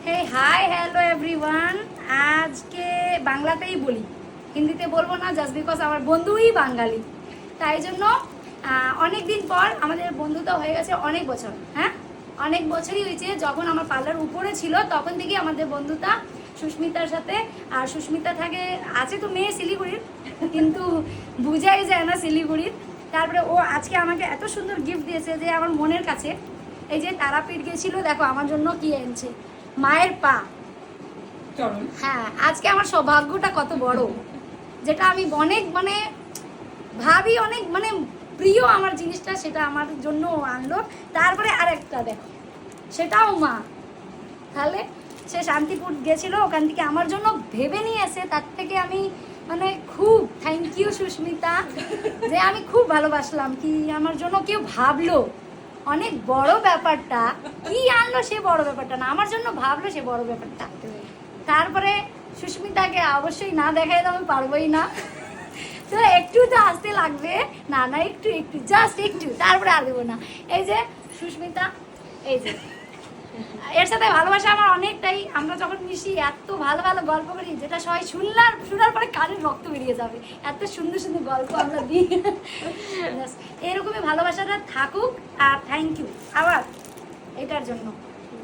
হে hi hello everyone. আজকে বাংলাতেই বলি, হিন্দিতে বলবো না, জাস্ট বিকজ আমার বন্ধুই বাঙালি, তাই জন্য অনেক দিন পর আমাদের বন্ধুতা হয়ে গেছে, অনেক বছর, হ্যাঁ অনেক বছরই হয়েছে। যখন আমার পার্লার উপরে ছিল তখন থেকেই আমাদের বন্ধুতা সুস্মিতার সাথে। আর সুস্মিতা থাকে আছে তো মেয়ে শিলিগুড়ির, কিন্তু বুঝাই যায় না শিলিগুড়ির। তারপরে ও আজকে আমাকে এত সুন্দর গিফট দিয়েছে যে আমার মনের কাছে। এই যে তারাপীঠ গেছিল, দেখো আমার জন্য কি এনেছে, মায়ের পা। হ্যাঁ, আজকে আমার সৌভাগ্যটা কত বড়, যেটা আমি অনেক ভাবি, অনেক প্রিয় আমার জিনিসটা, সেটা আমার জন্য আনলো। তারপরে আরেকটা দেখো, সেটাও মা। তাহলে সে শান্তিপুর গেছিল, ওখান থেকে আমার জন্য ভেবে নিয়ে এসে, তার থেকে আমি খুব থ্যাংক ইউ সুস্মিতা, যে আমি খুব ভালোবাসলাম কি আমার জন্য কেউ ভাবলো। অনেক বড় ব্যাপারটা, কি আনলো সে বড় ব্যাপারটা না, আমার জন্য ভাবলো সে বড় ব্যাপারটা। তারপরে সুস্মিতাকে অবশ্যই না দেখাই তো আমি পারবোই না, তো একটু তো আসতে লাগবে, না না একটু একটু জাস্ট একটু, তারপরে আর দেবো না। এই যে সুস্মিতা, এই যে এর সাথে ভালোবাসা আমার অনেকটাই। আমরা যখন মিশি এত ভালো ভালো গল্প করি, যেটা সবাই শোনার পরে কানের রক্ত বেরিয়ে যাবে, এত সুন্দর সুন্দর গল্প আমরা দিই। এরকমই ভালোবাসাটা থাকুক। আর থ্যাংক ইউ আবার এটার জন্য।